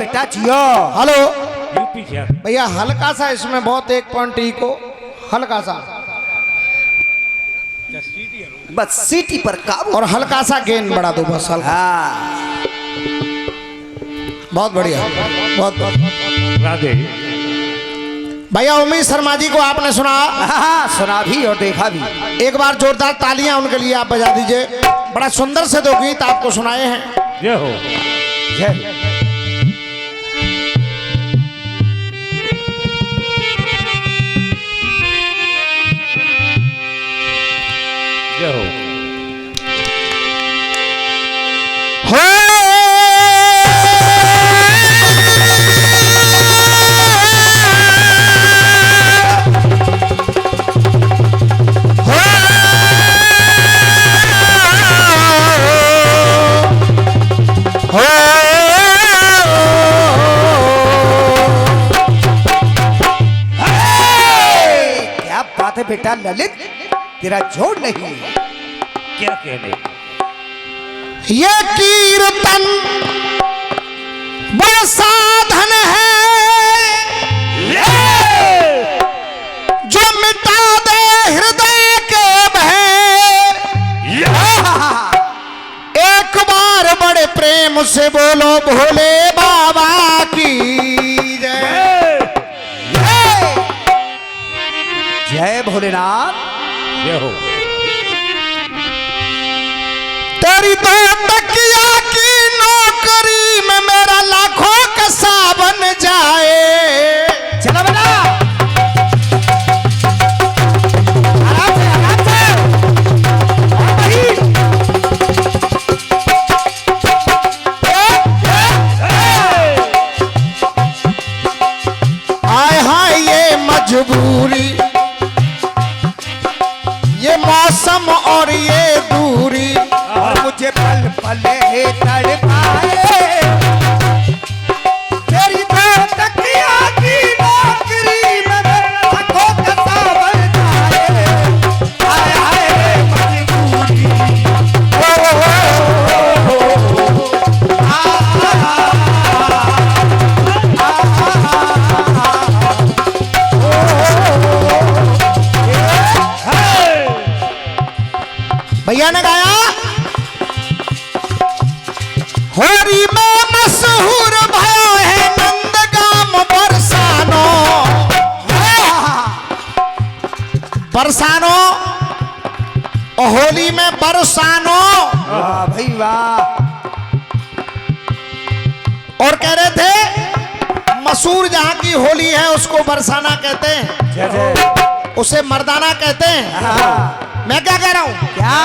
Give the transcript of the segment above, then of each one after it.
बेटा जियो। Hello UP से भैया, हल्का सा इसमें बहुत 1 पॉइंट को हल्का सा बस सीटी पर काबू और हल्का सा गेन बढ़ा दो बस हल्का। हाँ बहुत बढ़िया, बहुत बहुत राधे। भैया उमेश शर्मा जी को आपने सुना, हाँ सुना भी और देखा भी। एक बार जोरदार तालियां उनके लिए आप बजा दीजिए। बड़ा सुंदर से 2 गीत आपको सुनाए हैं। जय हो। जय जय हो। क्या बात है बेटा ललित, तेरा जोड़ नहीं। क्या कहने। ये कीर्तन बड़ा साधन है जो मिटा दे हृदय के भय। एक बार बड़े प्रेम से बोलो भोले बाबा की जय। जय भोलेनाथ। जय हो। तेरी 2 टकिया की नौकरी में मेरा लाखों का सावन जाए। चलो बेटा आराम से आराम से। हाँ भाई। आए हाय ये मजबूरी, ये मौसम और ये दूरी, और मुझे पल पल तड़पाए। तेरी 2 टकिया की नौकरी में मेरा लाखों का सावन जाए। हाय हाय मजबूरी। भैया ने गाया होरी में मशहूर भयो है नंदगाम बरसानो। बरसानो और होली में बरसानो। वाह भाई वाह। और कह रहे थे मशहूर जहां की होली है उसको बरसाना कहते हैं, जय जय। उसे मर्दाना कहते हैं। हाँ। मैं क्या कह रहा हूं, क्या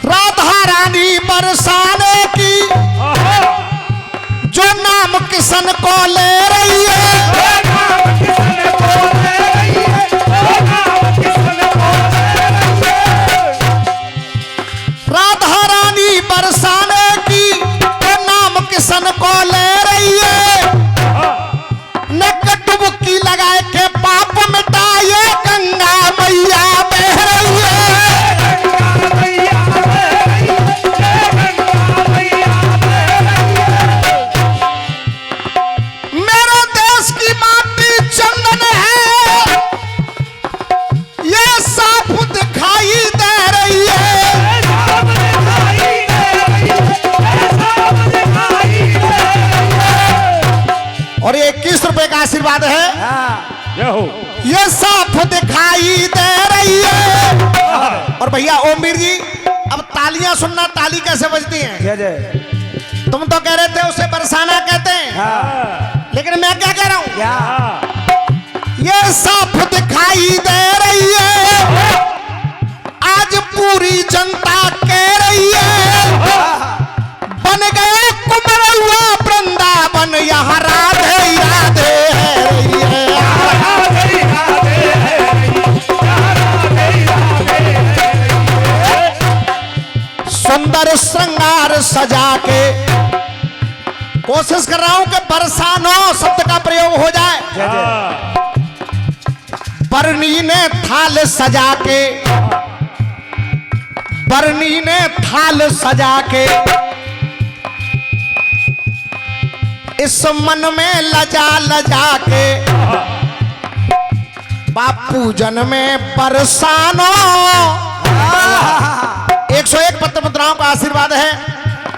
राधा रानी बरसाने की जो नाम किसन को ले रही है। राधा रानी बरसाने की जो नाम किसन को ले रही है। नक डुबकी लगाए के पाप मिटाए गंगा मैया बह रही है। मेरे देश की माटी चंदन है, ये साफ दिखाई दे रही है। और ये 21 रुपए का आशीर्वाद है। जय हो। ये साफ दिखाई दे रही है। और भैया ओमवीर जी, अब तालियां सुनना, ताली कैसे बजती हैं। जय जय। तुम तो कह रहे थे उसे बरसाना कहते हैं, हाँ। लेकिन मैं क्या कह रहा हूं, क्या ये साफ दिखाई दे रही है। आज पूरी जनता कह रही है बन गए कुमरौआ वृंदावन, यहाँ राधे राधे है रही है। सुंदर श्रृंगार सजा के कोशिश कर रहा हूं कि बरसानो शब्द का प्रयोग हो जाए। बरनी ने थाल सजा के बरनी ने थाल सजा के इस मन में लजा लजा के बापू जन में बरसानो 101 पत्र मुद्राओं का आशीर्वाद है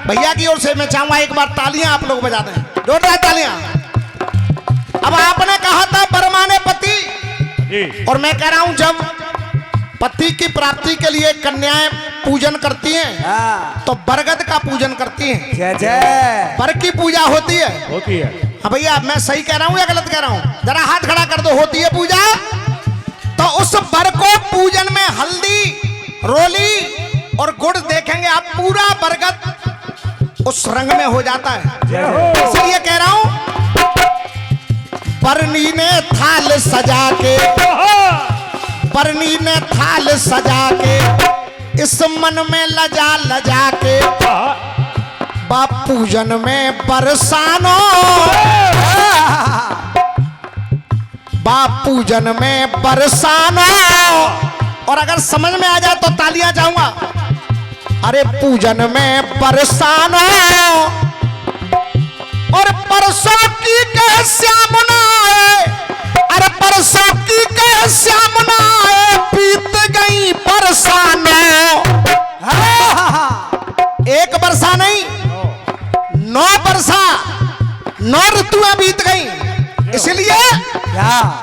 भैया की ओर से। मैं चाहूंगा एक बार तालियां आप लोग बजा दें, जोरदार तालियां। अब आपने कहा था बरमाने पति, जी और मैं कह रहा हूं जब पति की प्राप्ति के लिए कन्याएं पूजन करती हैं हाँ तो बरगद का पूजन करती हैं, जय जय बर की पूजा होती है। होती है। हाँ भैया, मैं सही कह रहा हूं या गलत कह रहा हूं? जरा हाथ खड़ा कर दो। होती है पूजा। तो उस बर को पूजन में हल्दी, रोली और गुड़ देखेंगे आप, पूरा बरगद उस रंग में हो जाता है। इसलिए कह रहा हूं बरनी ने थाल सजा के, बरनी ने थाल सजा के इस मन में लजा लजा के बापू जन में बरसानो, बापू जन में बरसानो। और अगर समझ में आ जाए तो तालियां चाहूंगा। अरे पूजन में बरसानो और परसों की कह श्यामनाए, अरे परसों की कह श्यामनाए बीत गई बरसानो। एक बरसा नहीं, 9 बरसा, 9 ऋतुएं बीत गई। इसलिए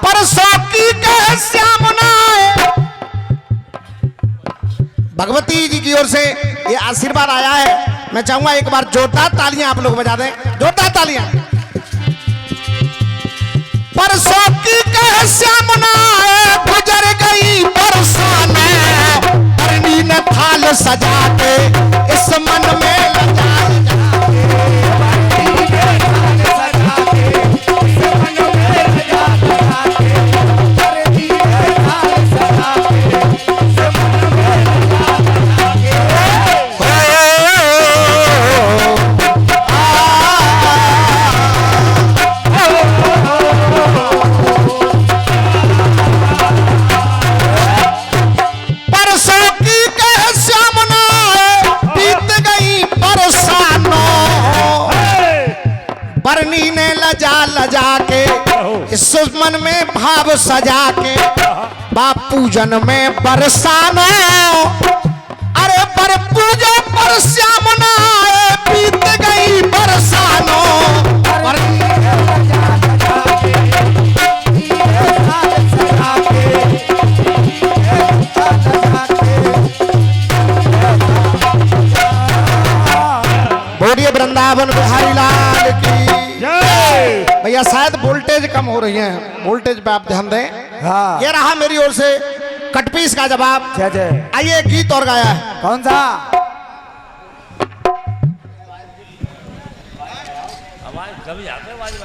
परसों की कह श्यामनाए। भगवती जी की ओर से ये आशीर्वाद आया है। मैं चाहूंगा एक बार जोरदार तालियां आप लोग बजा दें, जोरदार तालियां। परसों की कह श्यामनाए गुजर गई बरसाने, बरनी ने थाल सजा के इस मन में लजा बरनी ने लजा लजा के इस मन में भाव सजा के बापू जन में बरसानो। अरे बर पूजो पर श्यामना बीत गई बरसानो। बोलिए वृंदावन बिहारी लाल की जय। भैया शायद वोल्टेज कम हो रही है, वोल्टेज पे आप ध्यान दें। हाँ ये रहा मेरी ओर से कटपीस का जवाब। जय जय। आइए गीत और गाया है। कौन सा? कभी आते हैं वाली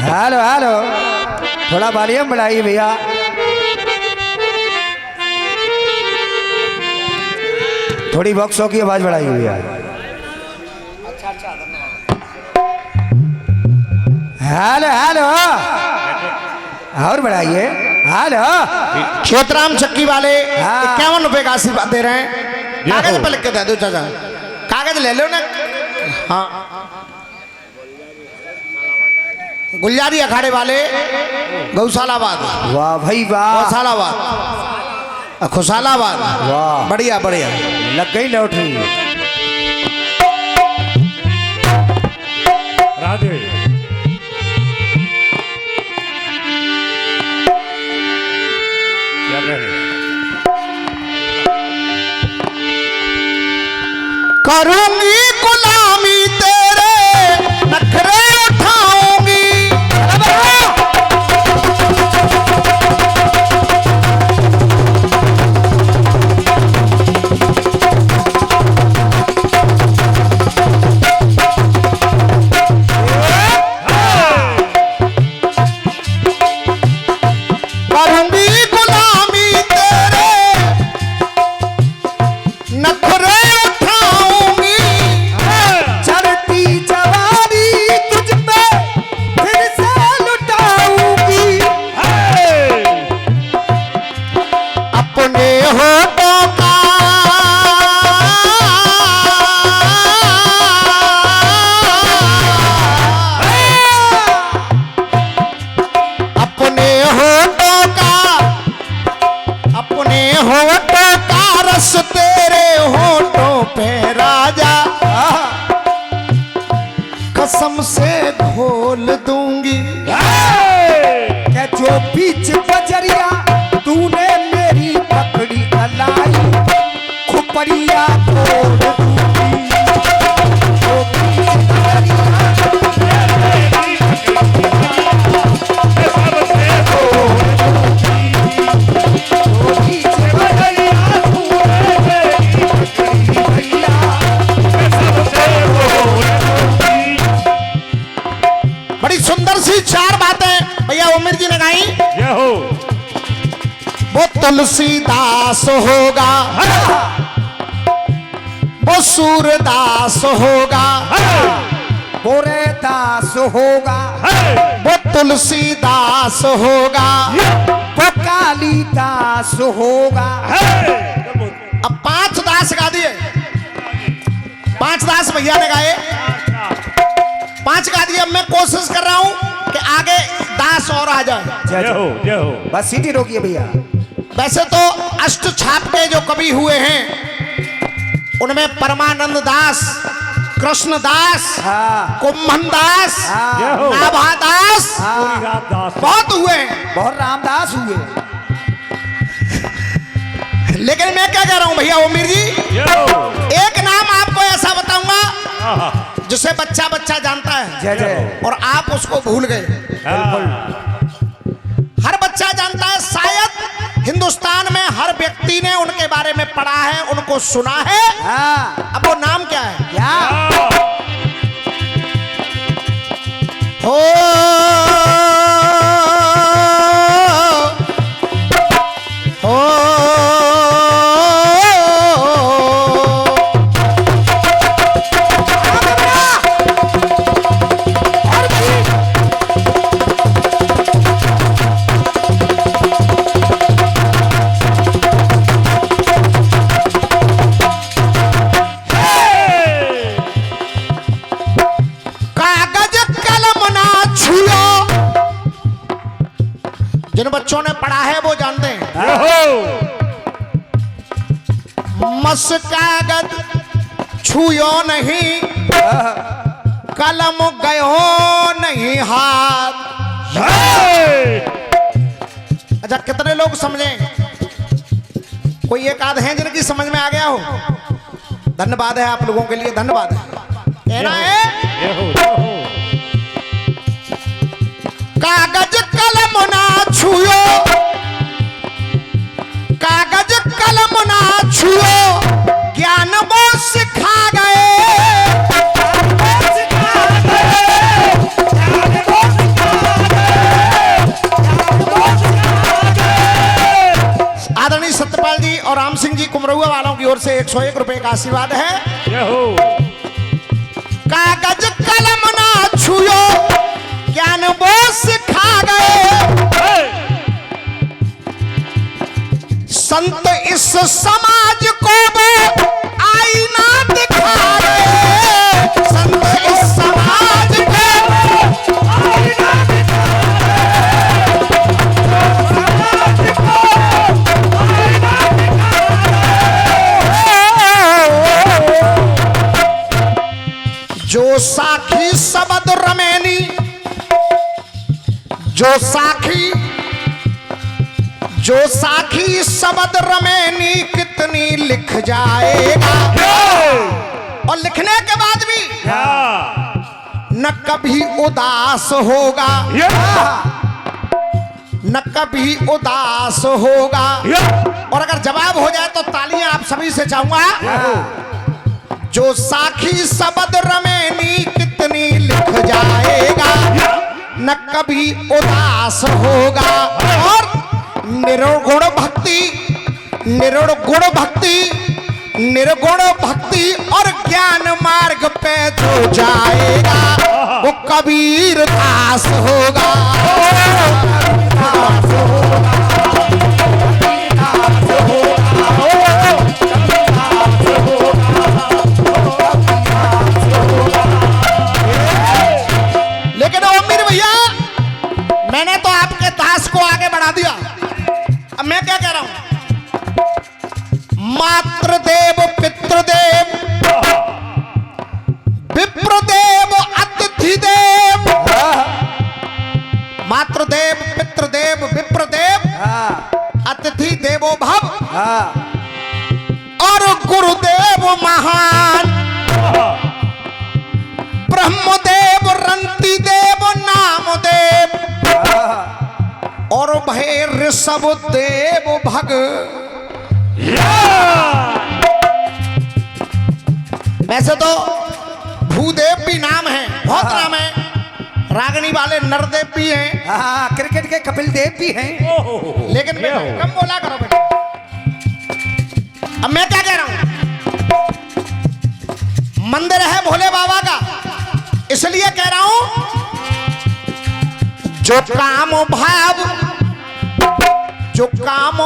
हेलो हेलो, थोड़ा वॉल्यूम बढ़ाइए भैया। थोड़ी बॉक्सों की आवाज बढ़ाइए भैया। हेलो हेलो, और बढ़ाइए। हेलो, छोटराम चक्की वाले हाँ। 51 रुपए का आशीर्वाद दे रहे हैं। कागज पे लिख के दे दो चाचा, कागज ले लो ना। हाँ, गुलजारी अखाड़े वाले गौशालाबाद, वाह भाई वाह, गौशालाबाद, खुशालाबाद, वाह बढ़िया बढ़िया। लग गई लॉटरी। राधे। क्या कह रहे? करूंगी गुलामी तेरे नखरे उठाऊंगी। करूंगी गुलामी तेरे नखरे उठाऊंगी। चढ़ती जवानी तुझ पे फिर से लुटाऊंगी। होठों का अपने होठों का रस तेरे होठों पे राजा कसम से घोल दूंगी। क्या जो बीच बजरिया तूने मेरी पकड़ी कलाई खुपड़िया तोड़ दूंगी। जो बीच बजरिया बड़ी सुंदर सी चार बातें भैया उमेर जी ने गाई। ये हो वो तुलसीदास होगा, वो सूरदास होगा, बोरे दास होगा, वो तुलसीदास होगा, वो कालीदास होगा। अब 5 दास गा दिए, 5 दास भैया ने गाए, 5 गा दिए। अब मैं कोशिश कर रहा हूं कि आगे दास और आ जाए। ये हो बस सीटी रोकिए भैया। वैसे तो अष्ट छाप के जो कवि हुए हैं उनमें परमानंद दास, कृष्ण दास, कुम्भन दास, नाभा दास, बहुत हुए हैं, बहुत रामदास हुए। लेकिन मैं क्या कह रहा हूं भैया उमीर जी, एक नाम आपको ऐसा बताऊंगा जिसे बच्चा बच्चा जानता है जय जय। और आप उसको भूल गए। हर बच्चा जानता है, शायद हिंदुस्तान में हर व्यक्ति ने उनके बारे में पढ़ा है, उनको सुना है। अब वो नाम क्या है? क्या? हो जिन बच्चों ने पढ़ा है वो जानते हैं। मस कागज छुयो नहीं, कलम गयो नहीं हाथ। अच्छा, कितने लोग समझे? कोई एक आध हैं जिनकी समझ में आ गया हो? धन्यवाद है आप लोगों के लिए, धन्यवाद है। कहना है कागज कलम ना छुओ, कागज कलम ना छुओ, ज्ञान वो सिखा गए। आदरणीय सत्यपाल जी और राम सिंह जी कुमरहुआ वालों की ओर से 101 रुपए का आशीर्वाद है। कागज कलम ना छुओ, ज्ञान वो सिखा गए। संत इस समाज को वो आईना दिखा गए। संत इस समाज को आईना दिखा गए। जो साखी शब्द रमेनी, जो साखी शब्द रमेनी कितनी लिख जाएगा। और लिखने के बाद भी न कभी उदास होगा, न कभी उदास होगा। और अगर जवाब हो जाए तो तालियां आप सभी से चाहूंगा। जो साखी शब्द रमेनी कितनी लिख जाएगा, न कभी उदास होगा। और निर्गुण भक्ति, निर्गुण भक्ति, निर्गुण भक्ति और ज्ञान मार्ग पे जो जाएगा वो कबीर दास होगा। मातृदेव पितृदेव विप्रदेव अतिथिदेव। मातृदेव पितृदेव विप्रदेव अतिथि देवो भव और गुरुदेव महान ब्रह्मदेव रंतिदेव नामदेव और भय ऋषभ देव भग। वैसे तो भूदेव भी नाम है, बहुत नाम है, रागनी वाले नरदेव भी हैं, क्रिकेट के कपिल देव भी हैं। लेकिन बेटा कम बोला करो बेटा। अब मैं क्या कह रहा हूं, मंदिर है भोले बाबा का, इसलिए कह रहा हूं जो काम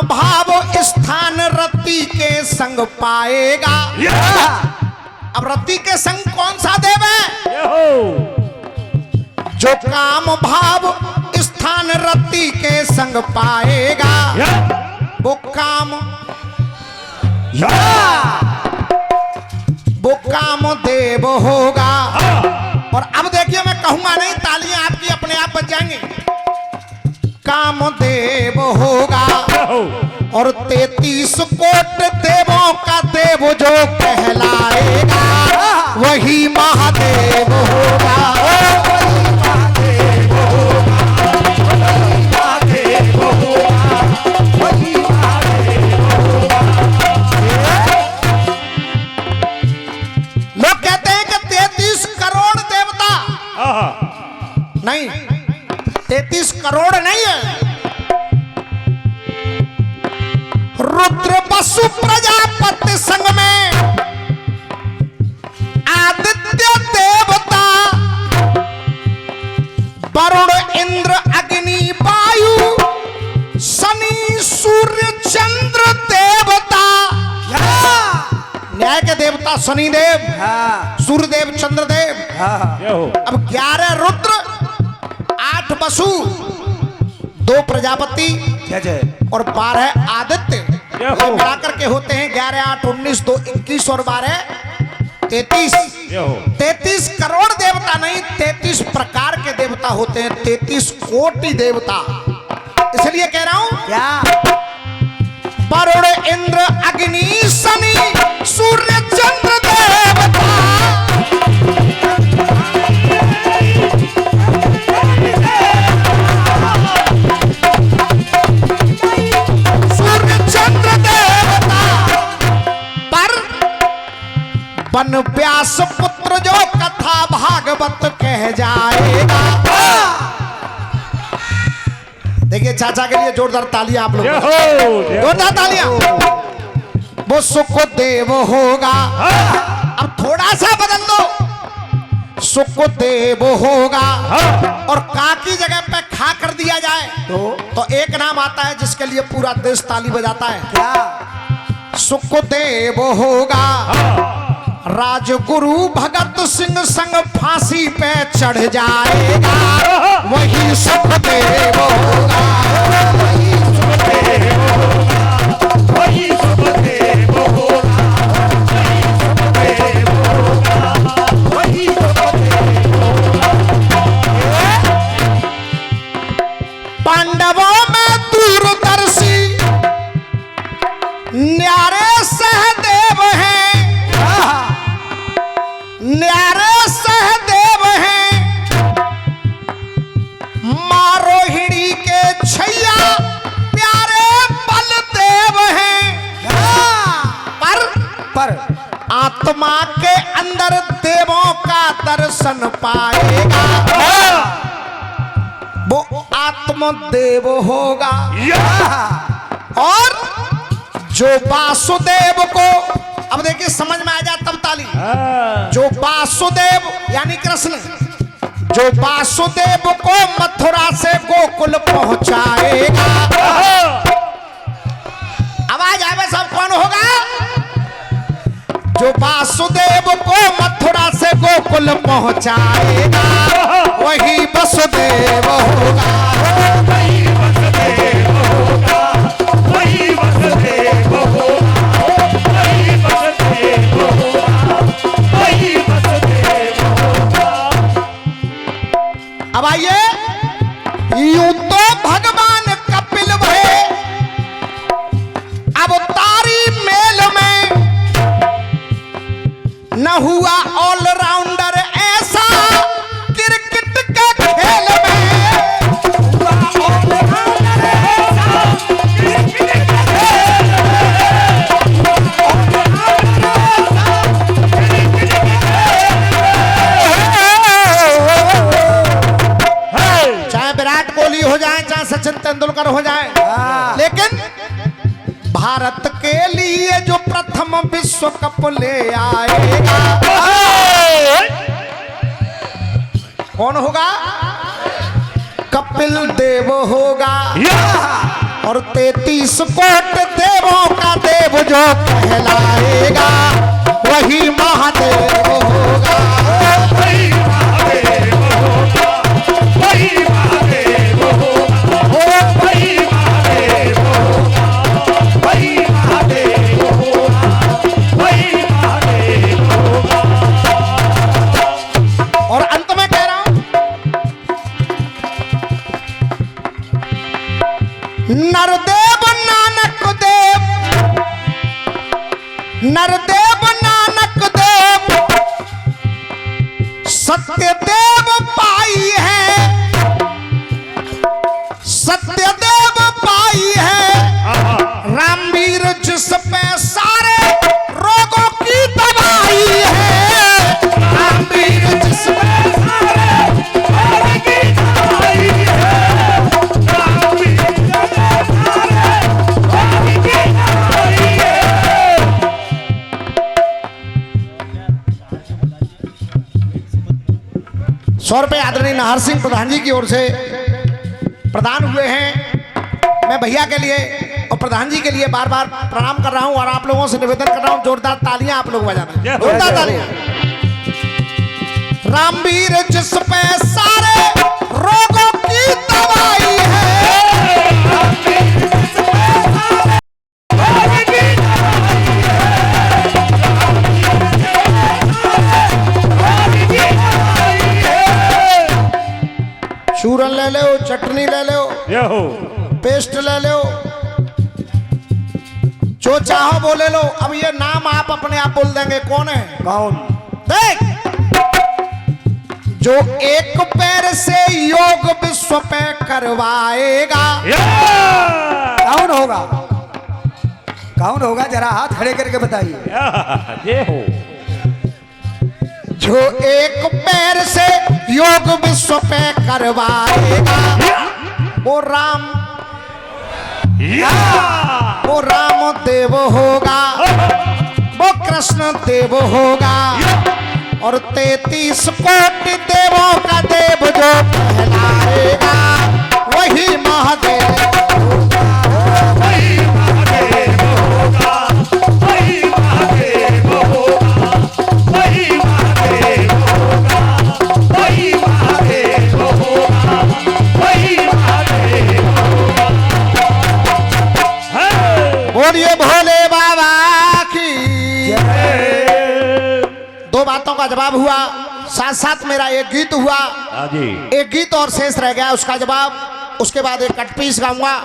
भाव स्थान रति के संग पाएगा। अब रति के संग कौन सा देव है? जो काम भाव स्थान रति के संग पाएगा वो काम देव होगा। और अब देखिए मैं कहूंगा नहीं, तालियां आपकी अपने आप बज जाएंगी। कामदेव होगा और 33 कोट देवों का देव जो कहलाएगा वही महादेव होगा। लोग कहते हैं कि 33 करोड़ देवता नहीं, 33 करोड़ नहीं है। रुद्र वसु प्रजापति संग में आदित्य देवता, वरुण इंद्र अग्नि वायु शनि सूर्य चंद्र देवता। न्याय के देवता शनि देव, सूर्य देव, चंद्र देव। अब 11 रुद्र, 8 वसु, 2 प्रजापति और 12 आदित्य, मिलाकर के होते हैं 11, 8, 19, 2, 21 और 12, 33। 33 करोड़ देवता नहीं, 33 प्रकार के देवता होते हैं, 33 कोटि देवता। इसलिए कह रहा हूं क्या, वरुण इंद्र अग्नि शनि सूर्य चंद्र देवता। वन व्यास पुत्र जो कथा भागवत कह जाएगा। देखिए चाचा के लिए जोरदार तालियां आप लोग, जोरदार तालियां। वो सुखदेव होगा, अब थोड़ा सा बदल दो, सुखदेव होगा और का की जगह पे खा कर दिया जाए तो एक नाम आता है जिसके लिए पूरा देश ताली बजाता है। क्या? सुखदेव होगा। राजगुरु भगत सिंह संग फांसी पे चढ़ जाएगा वही सुखदेव होगा। पांडवों में दूरदर्शी न्यारे सहदेव हैं, न्यारे सहदेव हैं। माँ रोहिणी के छैया प्यारे बलदेव हैं। पर आत्मा के अंदर देवों का दर्शन पाएगा वो आत्मदेव होगा। और जो वासुदेव को, अब देखिए समझ में आ जाए तब ताली, जो वासुदेव यानी कृष्ण, जो वासुदेव को मथुरा से गोकुल पहुंचाएगा। आवाज आवे सब, कौन होगा? जो वासुदेव को मथुरा से गोकुल पहुंचाएगा वही वसुदेव होगा। वही वसुदेव होगा, वही वसुदेव होगा। लेकिन भारत के लिए जो प्रथम विश्व कप ले आएगा कौन होगा? कपिल देव होगा। और 33 कोट देवों का देव जो कहलाएगा वही महादेव होगा। वही महादेव होगा, वही महादेव होगा, वही महादेव होगा, वही महादेव होगा, वही महादेव होगा। और अंत में कह रहा हूं, नरदेव नानक देव, नरदेव नानक देव सत्यदेव पाई है, सत्यदेव पाई है। रामवीर जिस पे सारे रोगों की दवाई है, रामवीर जिस पे सारे रोगों की दवाई है, रामवीर सारे रोगों की दवाई है। 100 रुपए आदरणीय नाहर सिंह प्रधान जी की ओर से प्रदान हुए हैं। मैं भैया के लिए और प्रधान जी के लिए बार बार प्रणाम कर रहा हूं और आप लोगों से निवेदन कर रहा हूं, जोरदार तालियां आप लोग बजाना, जोरदार तालियां। रामवीर जिस पे सारे रोगों की दवाई है, रामवीर जिस पे सारे रोगों की दवाई है, रामवीर जिस पे सारे रोगों की दवाई है। चूरन ले लो, चटनी ले लो, पेस्ट ले लो, जो चाहो बोले लो। अब ये नाम आप अपने आप बोल देंगे कौन है? कौन? देख, जो एक पैर से योग विश्व पे करवाएगा कौन होगा? कौन होगा? जरा हाथ खड़े करके बताइए। ये हो जो एक पैर से योग विश्व पे करवाएगा वो राम, वो राम देव होगा, वो कृष्ण देव होगा। और 33 कोटि देवों का देव जो कहलाएगा वही महादेव होगा, वही महादेव होगा, वही महादेव होगा, वही महादेव होगा, वही महादेव होगा, वही महादेव होगा। बोलिए भोले बाबा की। दो बातों का जवाब हुआ, साथ साथ मेरा एक गीत हुआ, एक गीत और शेष रह गया उसका जवाब। उसके बाद एक कट पीस गाऊंगा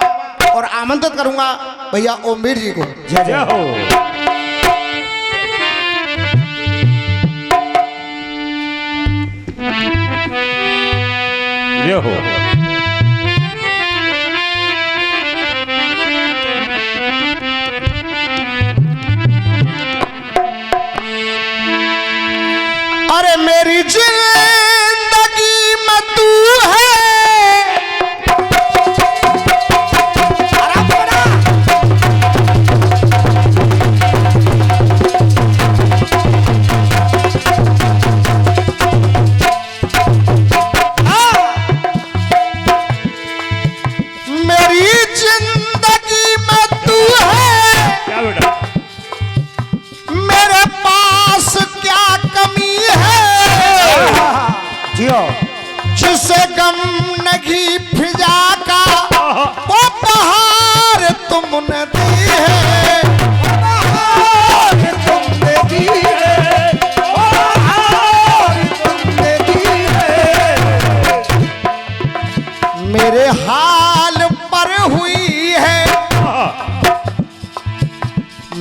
और आमंत्रित करूंगा भैया ओमवीर जी को। जय जय हो। ये हो अरे मेरी जिंदगी में तू है, अरे बड़ा। मेरी जिंदगी में तू है, क्या बेटा? मेरे पास क्या कमी है, जियो। जिसे गम नहीं फिजा का वो बहार तुमने दी है, बहार तुमने दी है, बहार तुमने दी है। मेरे हाल पर हुई है,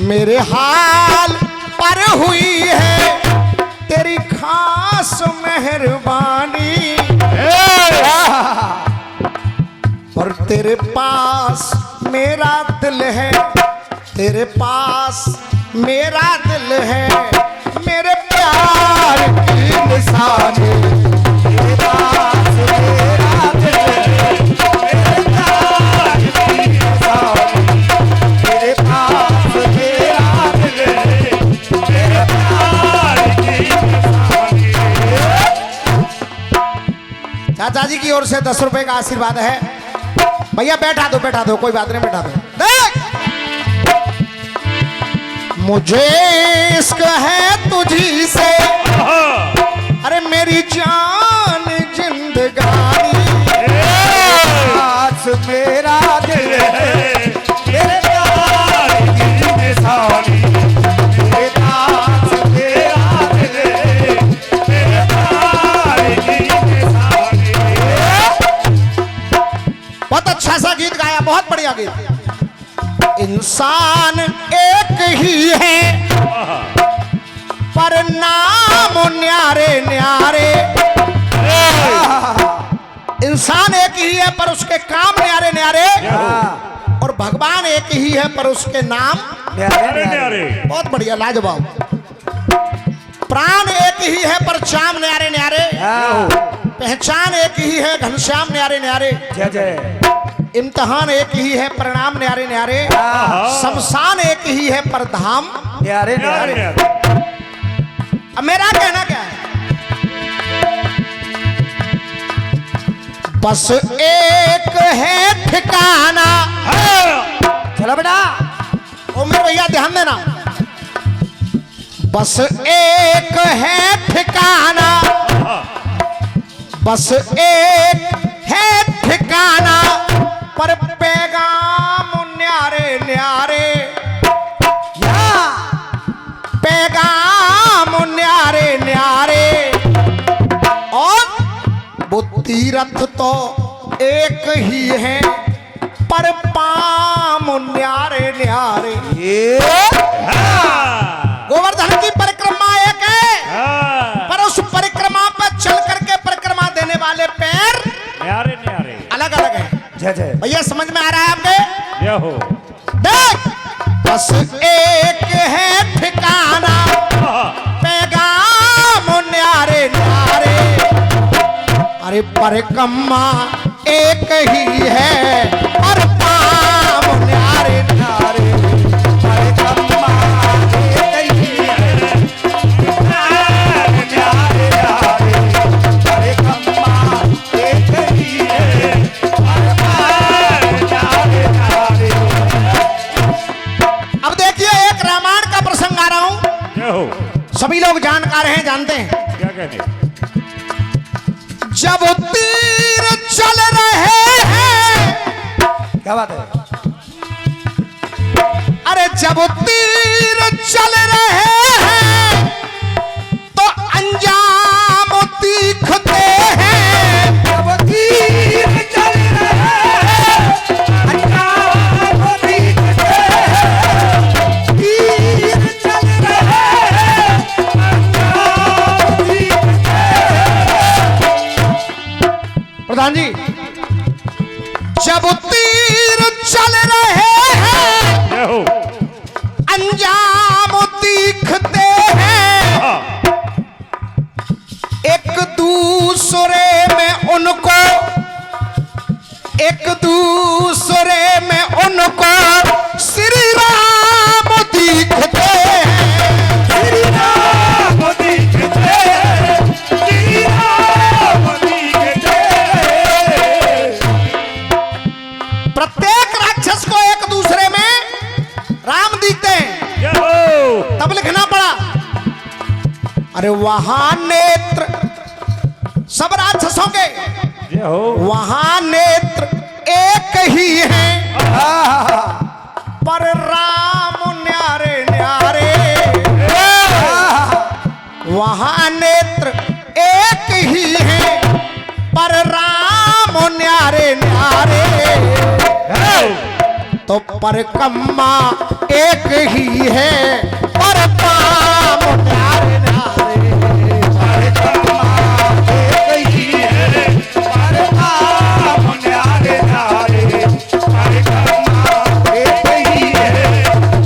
मेरे हाल पर हुई है तेरी खास मेहरबानी। पर तेरे पास मेरा दिल है, तेरे पास मेरा दिल है, मेरे प्यार की निशानी। तेरे पास मेरा दिल है, मेरे प्यार की निशानी। ओर से 10 रुपए का आशीर्वाद है। भैया बैठा दो, कोई बात नहीं, बैठा दो। देख, मुझे इश्क है तुझी से, अरे मेरी जान जिंदगानी, आज मेरा दिल है तेरे प्यार की निशानी, आज मेरा दिल है तेरे प्यार की निशानी। बहुत अच्छा सा गीत गाया, बहुत बढ़िया गीत। इंसान एक ही है पर नाम न्यारे न्यारे, इंसान एक ही है पर उसके काम न्यारे न्यारे, और भगवान एक ही है पर उसके नाम न्यारे न्यारे। बहुत बढ़िया, लाजवाब। प्राण एक ही है पर चाम न्यारे न्यारे, पहचान एक ही है घनश्याम न्यारे न्यारे, जय जय। इम्तिहान एक ही है परिणाम न्यारे न्यारे, शमशान एक ही है पर धाम न्यारे न्यारे। अब मेरा कहना क्या है, बस एक है ठिकाना। चलो बेटा, ओ मेरे भैया ध्यान देना, बस एक है ठिकाना, बस एक है ठिकाना, पर पैगाम न्यारे न्यारे, पैगाम न्यारे न्यारे, और वो तीरथ तो एक ही है पर पाम न्यारे न्यारे। गोवर्धन की परिक्रमा एक है, पर उस परिक्रमा पर चल करके परिक्रमा देने वाले पैर न्यारे न्यारे अलग अलग है। जय जय। भैया समझ में आ रहा है आपके? जय हो। देख, बस एक है ठिकाना, पैगाम न्यारे न्यारे, अरे परिक्रमा एक ही है और पाम न्यारे न्यारे, परिक्रमा एक ही है, न्यारे न्यारे, परिक्रमा एक ही है, न्यारे न्यारे। अब देखिए, एक रामायण का प्रसंग आ रहा हूं, जय हो। सभी लोग जानकार हैं, जानते हैं। क्या कहते? जब तीर चल रहे हैं, क्या बात है? अरे जब तीर चल रहे हैं तो अंजाम दिखते हैं, जब तीर चल रहे हैं, अंजाम दिखते हैं, तीर चल रहे हैं, अंजाम दिखते हैं। प्रधान जी, जब तीर चल रहे हैं जय हो। अंजाम दिखते हैं, एक दूसरे में उनको, एक दूसरे में उनको श्री राम दिखते हैं, श्री राम दिखते हैं, श्री राम दिखते हैं। प्रत्येक राक्षस को एक दूसरे में राम दिखते हैं। जय हो। तब लिखना पड़ा, अरे वहां नेत्र सब राक्षसों के, जय हो। वहां नेत्र एक ही हैं पर राम न्यारे न्यारे, वहां नेत्र एक ही हैं पर राम न्यारे न्यारे, तो परिक्रमा एक ही है पर पाम न्यारे न्यारे, परिक्रमा एक ही है, परिक्रमा न्यारे न्यारे, परिक्रमा एक ही है,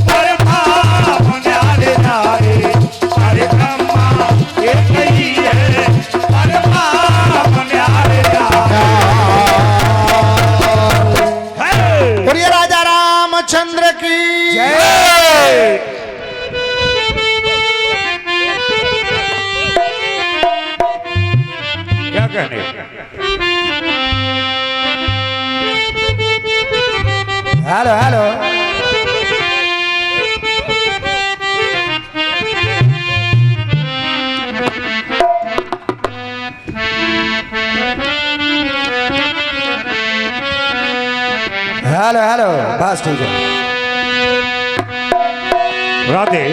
परिक्रमा न्यारे न्यारे, परिक्रमा एक ही है, परिक्रमा न्यारे न्यारे। बोलिए राजा रामचंद्र की जय। क्या कहने? हेलो हेलो हेलो हेलो बस ठीक है राधे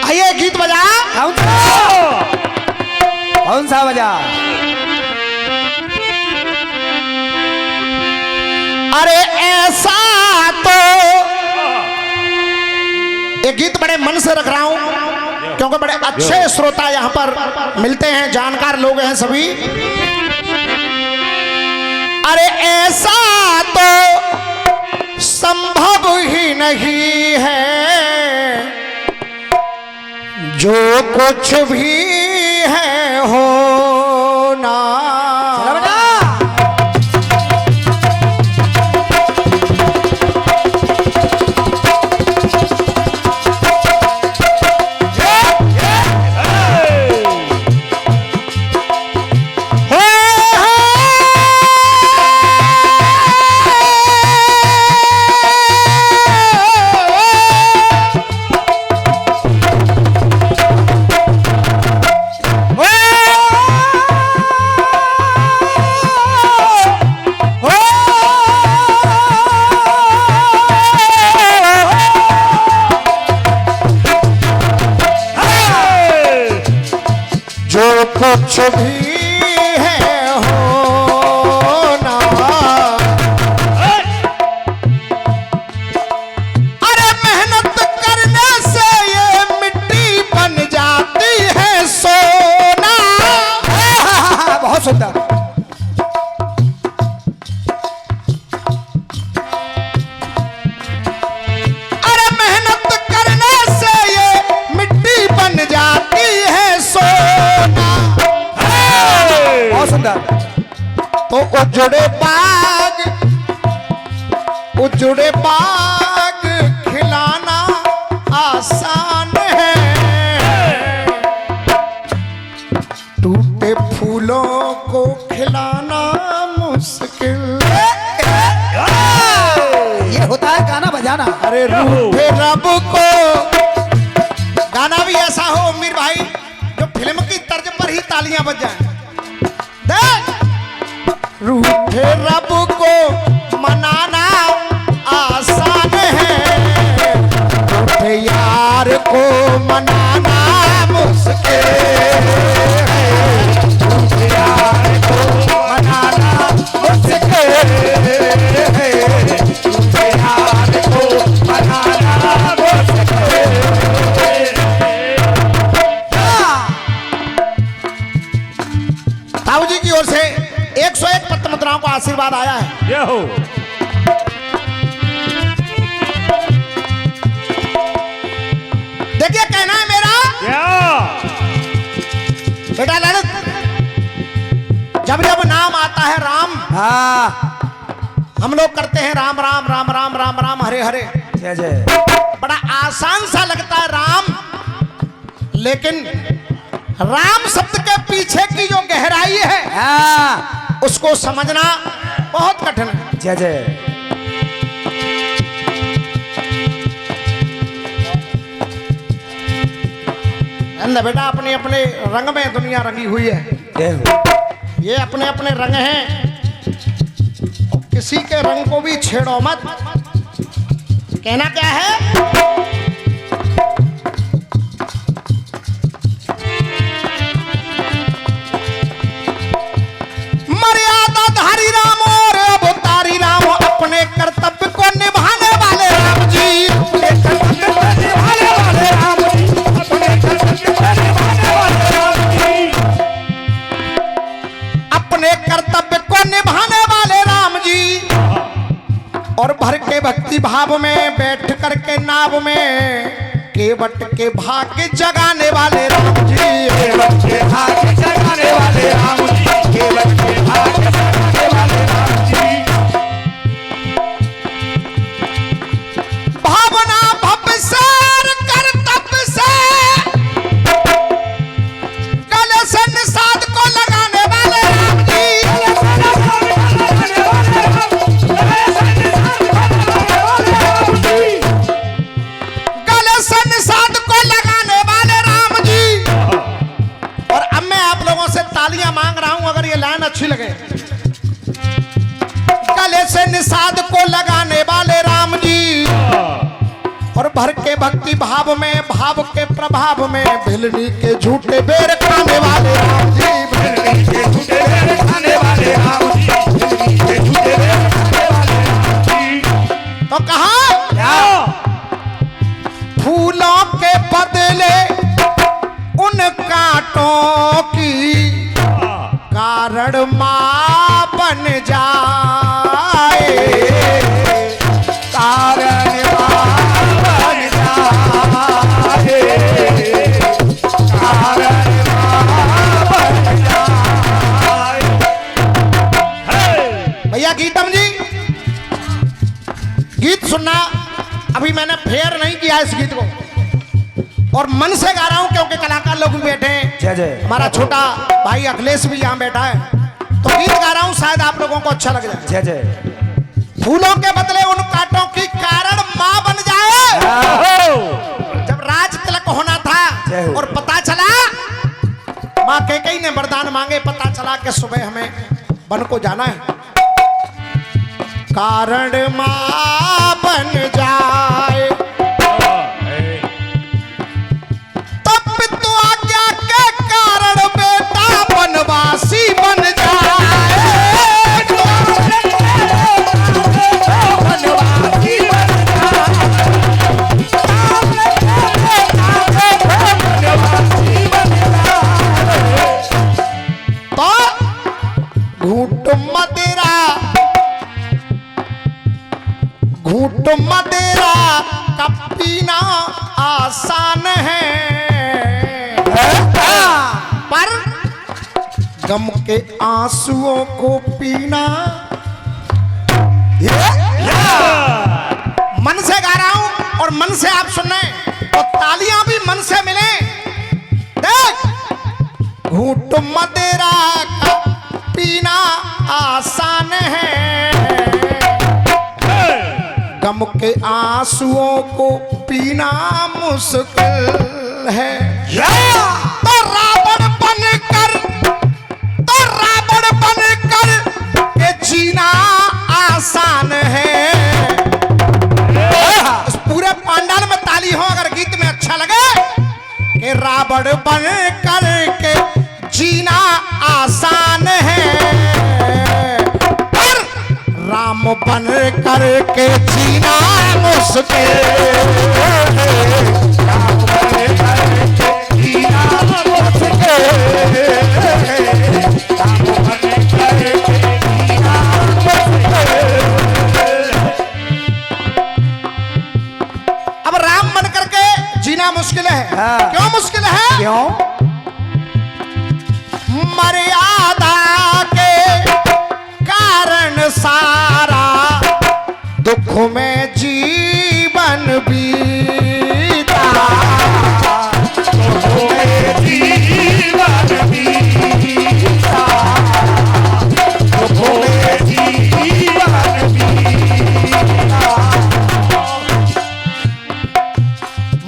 आइए गीत बजा। कौन सा बजा? अरे ऐसा तो ये गीत बड़े मन से रख रहा हूं क्योंकि बड़े अच्छे श्रोता यहाँ पर मिलते हैं, जानकार लोग हैं सभी। अरे ऐसा तो संभव ही नहीं है जो कुछ भी है होना। चला बजा। कुछ भी है होना। अरे मेहनत करने से ये मिट्टी बन जाती है सोना। बहुत सुंदर। अरे मेहनत करने से ये मिट्टी बन जाती है सोना। बहुत सुंदर। तो उजड़े बाग खिलाना आसान है, टूटे फूलों को खिलाना मुश्किल। ये होता है गाना बजाना। अरे रूठे रब को गाना भी ऐसा हो मीर भाई जो फिल्म की तर्ज पर ही तालियां बज जाएं। रूठे रब को मनाना आसान है, रूठे यार को मनाना मुश्किल है। रूठे यार को मनाना मुश्किल है, रूठे यार को मनाना मुश्किल है। ताऊ जी की ओर से 101 पत्र मुद्राओं का आशीर्वाद आया है। जय हो। देखिए कहना है मेरा क्या? बेटा ललित, जब जब नाम आता है राम, हाँ हम लोग करते हैं राम राम राम राम राम राम हरे हरे। जय जय। बड़ा आसान सा लगता है राम, लेकिन राम शब्द के पीछे की जो गहराई है हाँ उसको समझना बहुत कठिन है। जय जय। अंदर बेटा अपने अपने रंग में दुनिया रंगी हुई है। जय हो। ये अपने अपने रंग हैं, किसी के रंग को भी छेड़ो मत। कहना क्या है? मर्यादाधारी राम और अवतारी राम, अपने कर्तव्य को निभाने वाले राम जी। अपने कर्तव्य को निभाने वाले राम जी। अपने कर्तव्य को निभाने वाले राम जी। अपने कर्तव्य को निभाने वाले राम जी। और भर के भक्ति भाव में बैठ करके नाव में केवट के भाग्य जगाने वाले राम जी। केवट के भाग्य जगाने वाले राम जी। केवट के भाग्य जगाने वाले राम जैसे निषाद को लगाने वाले राम जी और भर के भक्ति भाव में भाव के प्रभाव में भिलनी के झूठे बेर खाने वाले राम जी, भिलनी के झूठे बेर खाने वाले राम जी, भिलनी के झूठे बेर खाने वाले राम जी। तो कहा क्या फूलों के बदले उन कांटों की कारण मां बन जाए, कारण मां बन जाए, कारण मां बन जाए। भैया गीतम जी गीत सुनना, अभी मैंने फेयर नहीं किया इस गीत को और मन से गा रहा हूं क्योंकि कलाकार लोग भी बैठे हैं। जय जय। हमारा छोटा भाई अखिलेश भी यहाँ बैठा है, तो गीत गा रहा हूं, शायद आप लोगों को अच्छा लग जाए। जय जय। फूलों के बदले उन कांटों की कारण मां बन जाए। जब राज तिलक होना था और पता चला, मां कैकेयी ने वरदान मांगे, पता चला कि सुबह हमें वन को जाना है, कारण मां बन जाए, तब तो आज्ञा के कारण बेटा बनवासी बन जाए, बनवासी बन बनवासी बन तो घूंट मदिरा का पीना आसान है, पर गम के आंसुओं को पीना, मन से गा रहा हूं और मन से आप सुन रहे हैं, तो तालियां भी मन से मिले। देख, घूंट मदिरा का पीना आसान है, गम के आंसुओं को पीना मुश्किल है। तो रावण बनकर के जीना आसान है। इस पूरे पंडाल में ताली हो अगर गीत में अच्छा लगे कि रावण बनकर के जीना आसान है, राम बन करके जीना मुश्किल है, राम बन करके जीना मुश्किल है, राम बन करके जीना मुश्किल। अब राम बन करके जीना मुश्किल है। हाँ। क्यों मुश्किल है? क्यों? मर्यादा के कारण सारा दुख में जीवन बीता, दुख में जीवन बीता, दुख में जीवन बीता।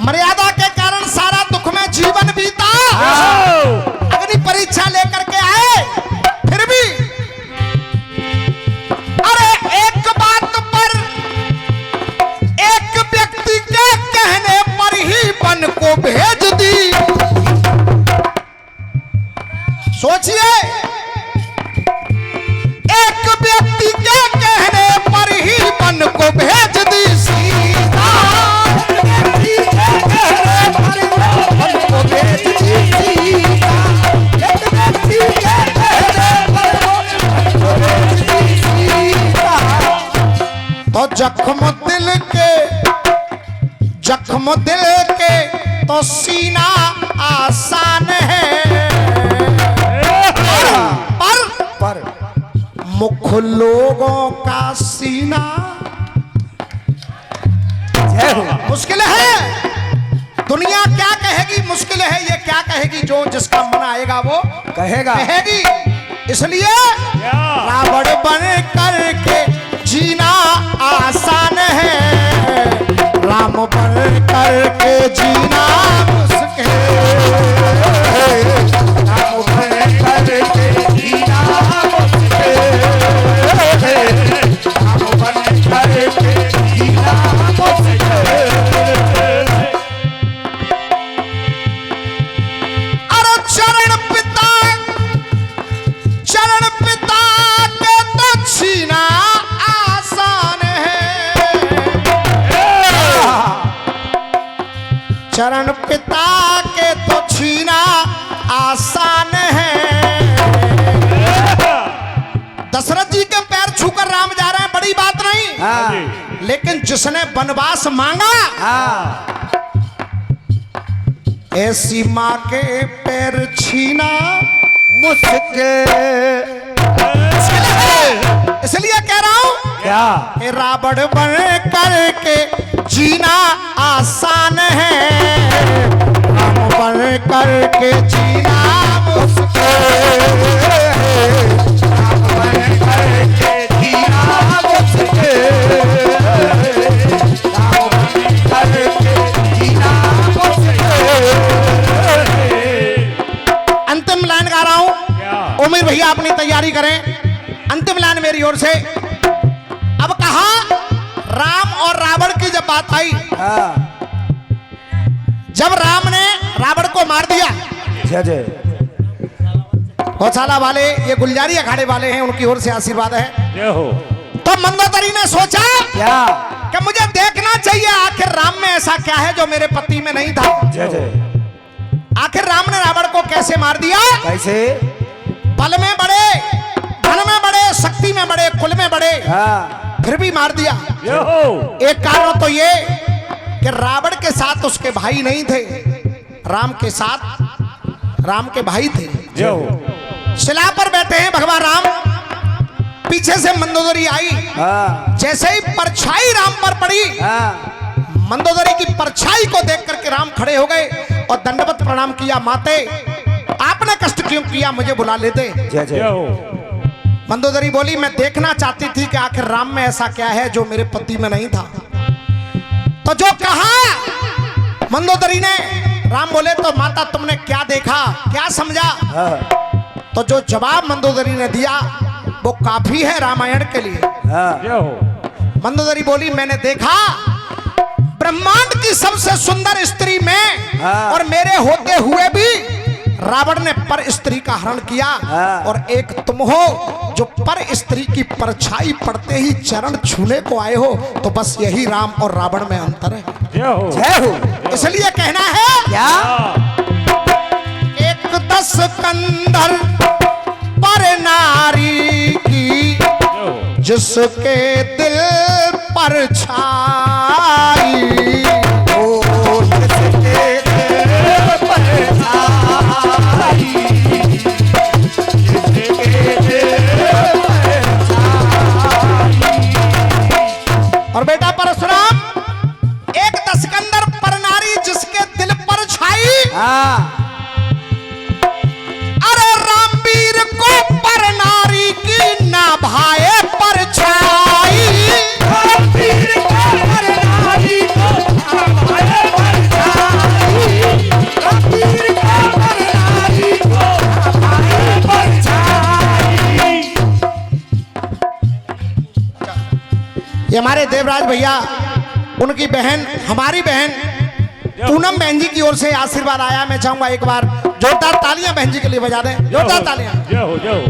मर्यादा के कारण सारा दुख में जीवन बीता। अग्नि परीक्षा लेकर के आए, फिर भी अरे एक बात पर, एक व्यक्ति के कहने पर ही वन को भेज दी। सोचिए, एक व्यक्ति के कहने पर ही वन को भेज दी सीता, एक व्यक्ति के कहने पर वन को भेज दी सीता, एक व्यक्ति के कहने पर वन को भेज दी सीता। तो जख्म दिल के तो सीना आसान है, पर मुख लोगों का सीना मुश्किल है। दुनिया क्या कहेगी मुश्किल है, ये क्या कहेगी, जो जिसका मन आएगा वो कहेगी। इसलिए रावण बन करके जीना आसान है, राम बन करके जीना मुश्किल है, राम बन करके जीना मुश्किल है, चरण पिता के तो छीना आसान है। दशरथ जी के पैर छूकर राम जा रहे हैं, बड़ी बात नहीं। हाँ लेकिन जिसने वनवास मांगा, हाँ ऐसी माँ के पैर छीना मुश्किल। इसलिए कह रहा हूं क्या कि रावण बन करके जीना आसान है, राम बन करके जीना मुश्किल। राम बन करके जीना मुश्किल। राम बन करके जीना मुश्किल। अंतिम लाइन गा रहा हूं, क्या उमेर भैया अपनी तैयारी करें। अंतिम लाइन मेरी ओर से। अब कहा राम और रावण की जब बात आई, हाँ जब राम ने रावण को मार दिया, जय जय। गौशाला वाले ये गुलजारी अखाड़े वाले हैं, उनकी ओर से आशीर्वाद है। जय हो। तो मंदोदरी ने सोचा क्या कि मुझे देखना चाहिए आखिर राम में ऐसा क्या है जो मेरे पति में नहीं था। जय जय। आखिर राम ने रावण को कैसे मार दिया? कैसे? बल में बड़े, धन में बड़े, शक्ति में बड़े, कुल में बड़े, हाँ फिर भी मार दिया। जय हो। एक कारण तो ये कि रावण के साथ उसके भाई नहीं थे, राम के साथ राम के भाई थे। जय हो। शिला पर बैठे हैं भगवान राम, पीछे से मंदोदरी आई, हाँ जैसे ही परछाई राम पर पड़ी, हाँ मंदोदरी की परछाई को देख करके राम खड़े हो गए और दंडवत प्रणाम किया। माते, आपने कष्ट क्यों किया, मुझे बुला लेते। जय जय जय। हो। मंदोदरी बोली, मैं देखना चाहती थी कि आखिर राम में ऐसा क्या है जो मेरे पति में नहीं था। तो जो कहा मंदोदरी ने, राम बोले तो माता तुमने क्या देखा, क्या समझा? हाँ तो जो जवाब मंदोदरी ने दिया वो काफी है रामायण के लिए। हाँ जय हो। मंदोदरी बोली, मैंने देखा ब्रह्मांड की सबसे सुंदर स्त्री में, हाँ। और मेरे होते हुए भी रावण ने पर स्त्री का हरण किया, हाँ। और एक तुम हो जो पर स्त्री की परछाई पड़ते ही चरण छूने को आए हो। तो बस यही राम और रावण में अंतर है। जय हो। जय हो। इसलिए कहना है क्या एक दस कंधर पर नारी की, जय हो। जिसके दिल पर छाई, ओ जिसके दिल पर छाई, जिसके दिल पर छाई। और बेटा परशुराम, एक दशकंदर पर नारी जिसके दिल पर छाई, हाँ अरे रामवीर को पर नारी की ना भाए पर छाई। वीर को पर नारी को हमारे पर छाई। वीर को पर नारी को हमारे पर छाई। ये हमारे देवराज भैया, उनकी बहन, हमारी बहन पूनम बहन जी की ओर से आशीर्वाद आया। मैं चाहूंगा एक बार जोरदार तालियां बहन जी के लिए बजा दें, जोरदार तालियां। जय हो। जय हो।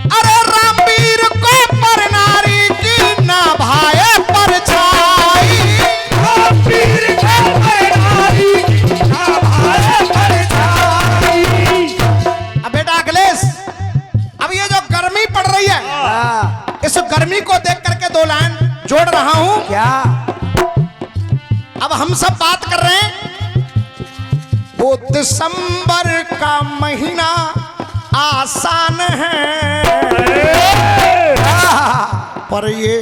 अरे रामवीर को पर नारी की ना भाए पर छाई। वीर को पर नारी की हमारे पर छाई। अब बेटा अखिलेश, अब ये जो गर्मी पड़ रही है, हाँ इस गर्मी को देख करके दो लाइन जोड़ रहा हूं। क्या अब हम सब बात कर रहे हैं, वो दिसंबर का महीना आसान है, पर ये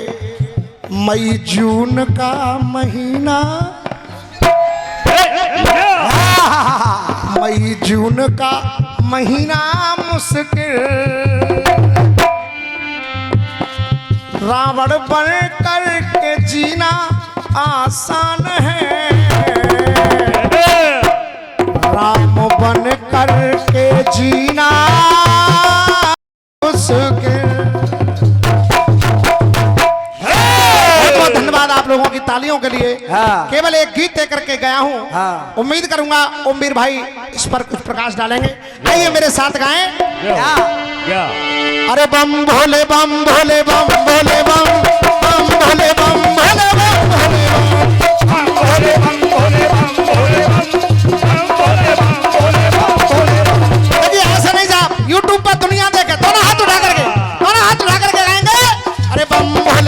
मई जून का महीना, मई जून का महीना मुश्किल। रावण बन करके जीना आसान है, राम बन करके जीना मुश्किल। बहुत धन्यवाद आप लोगों की तालियों के लिए। हाँ। केवल एक गीत दे करके गया हूँ। हाँ। उम्मीद करूंगा ओमवीर भाई इस पर कुछ प्रकाश डालेंगे। आइए मेरे साथ गाएं। क्या क्या अरे बम भोले बम भोले बम भोले बम, बम भोले बम भोले बम भोले बम, बम भोले बम भोले बम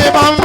शिवम